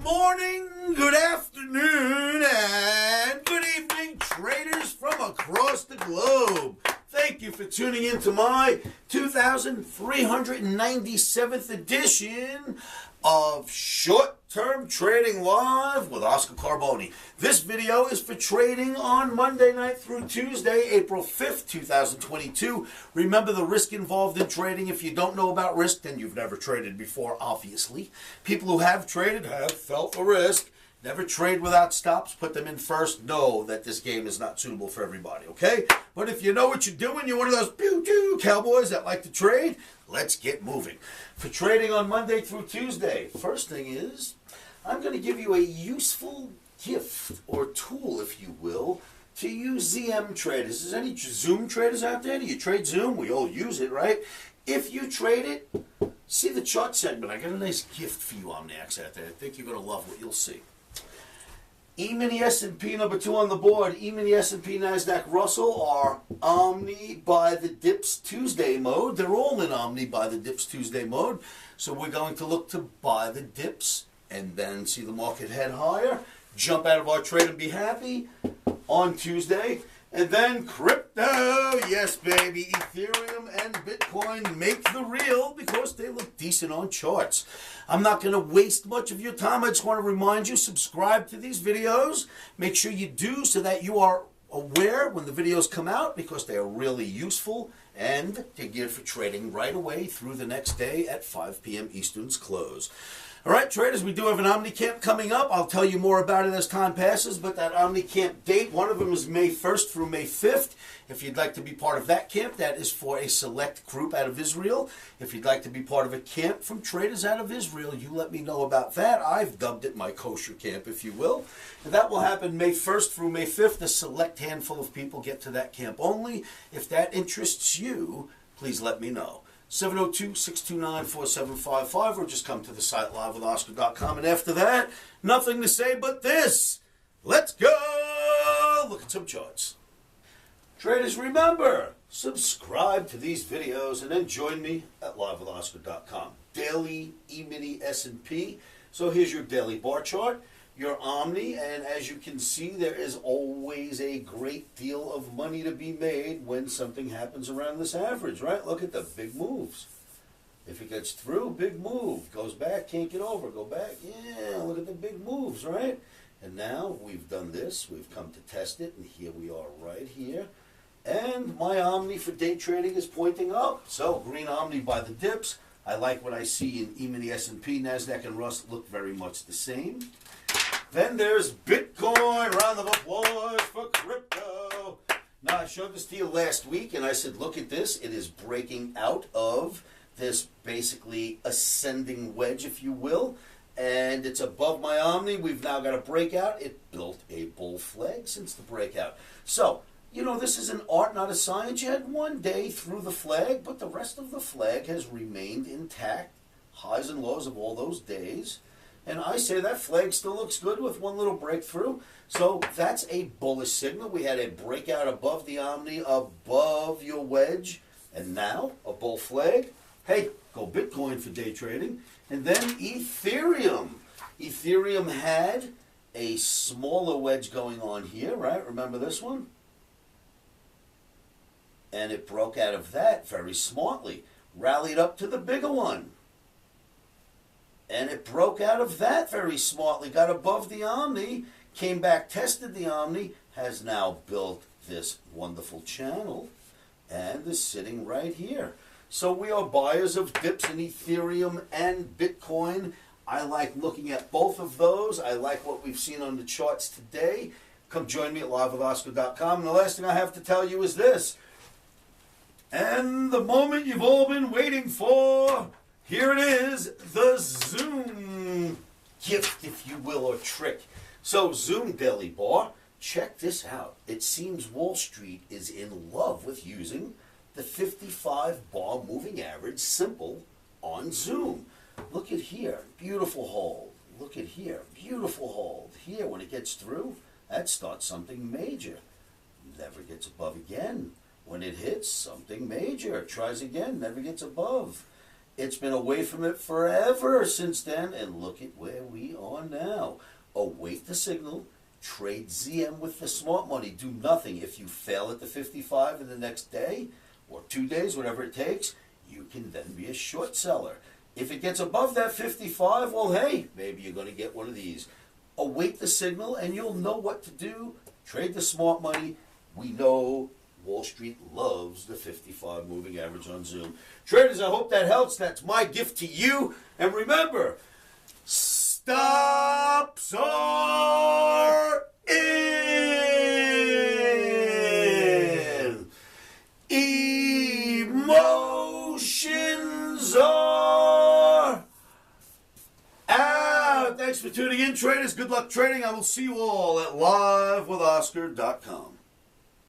morning, good afternoon, and good evening, traders from across the globe. Thank you for tuning in to my 2397th edition of Short-Term Trading Live with Oscar Carboni. This video is for trading on Monday night through Tuesday, April 5th, 2022. Remember the risk involved in trading. If you don't know about risk, then you've never traded before, obviously. People who have traded have felt the risk. Never trade without stops. Put them in first. Know that this game is not suitable for everybody, okay? But if you know what you're doing, you're one of those pew-pew cowboys that like to trade, let's get moving. For trading on Monday through Tuesday, first thing is, I'm going to give you a useful gift or tool, if you will, to use ZM traders. Is there any Zoom traders out there? Do you trade Zoom? We all use it, right? If you trade it, see the chart segment. I got a nice gift for you, Omniacs out there. I think you're going to love what you'll see. OMNI S&P number 2 on the board. OMNI S&P Nasdaq Russell are Omni by the Dips Tuesday mode. They're all in Omni by the Dips Tuesday mode. So we're going to look to buy the dips and then see the market head higher. Jump out of our trade and be happy on Tuesday. And then crypto, yes baby, Ethereum and Bitcoin make the real because they look decent on charts. I'm not going to waste much of your time. I just want to remind you, subscribe to these videos. Make sure you do so that you are aware when the videos come out because they are really useful and they're geared for trading right away through the next day at 5 p.m. Eastern's close. All right, traders, we do have an OMNI Camp coming up. I'll tell you more about it as time passes, but that OMNI Camp date, one of them is May 1st through May 5th. If you'd like to be part of that camp, that is for a select group out of Israel. If you'd like to be part of a camp from traders out of Israel, you let me know about that. I've dubbed it my kosher camp, if you will. And that will happen May 1st through May 5th. A select handful of people get to that camp only. If that interests you, please let me know. 702-629-4755 or just come to the site livewithoscar.com. And after that, nothing to say but this. Let's go! Look at some charts. Traders, remember, subscribe to these videos and then join me at livewithoscar.com. Daily E-mini S&P. So here's your daily bar chart, your Omni, and as you can see, there is always a great deal of money to be made when something happens around this average, right? Look at the big moves. If it gets through, big move. Goes back, can't get over. Go back. Yeah, look at the big moves, right? And now we've done this. We've come to test it, and here we are right here. And my Omni for day trading is pointing up. So green Omni by the dips. I like what I see in E-mini S&P, Nasdaq, and Russell look very much the same. Then there's Bitcoin. Round of applause for crypto. Now, I showed this to you last week, and I said, look at this. It is breaking out of this basically ascending wedge, if you will, and it's above my Omni. We've now got a breakout. It built a bull flag since the breakout. So, you know, this is an art, not a science. You had one day through the flag, but the rest of the flag has remained intact. Highs and lows of all those days. And I say that flag still looks good with one little breakthrough. So that's a bullish signal. We had a breakout above the Omni, above your wedge. And now a bull flag. Hey, go Bitcoin for day trading. And then Ethereum. Ethereum had a smaller wedge going on here, right? Remember this one? And it broke out of that very smartly. Rallied up to the bigger one. And it broke out of that very smartly, got above the Omni, came back, tested the Omni, has now built this wonderful channel, and is sitting right here. So we are buyers of dips in Ethereum and Bitcoin. I like looking at both of those. I like what we've seen on the charts today. Come join me at livewithoscar.com. And the last thing I have to tell you is this. And the moment you've all been waiting for... Here it is, the Zoom gift, if you will, or trick. So, Zoom Daily Bar, check this out. It seems Wall Street is in love with using the 55 bar moving average simple on Zoom. Look at here, beautiful hold. Look at here, beautiful hold. Here, when it gets through, that starts something major. Never gets above again. When it hits something major, tries again, never gets above. It's been away from it forever since then, and look at where we are now. Await the signal, trade ZM with the smart money, do nothing. If you fail at the 55 in the next day, or 2 days, whatever it takes, you can then be a short seller. If it gets above that 55, well, hey, maybe you're going to get one of these. Await the signal, and you'll know what to do. Trade the smart money. We know Wall Street loves the 55 moving average on Zoom. Traders, I hope that helps. That's my gift to you. And remember, stops are in. Emotions are out. Thanks for tuning in, traders. Good luck trading. I will see you all at livewithoscar.com.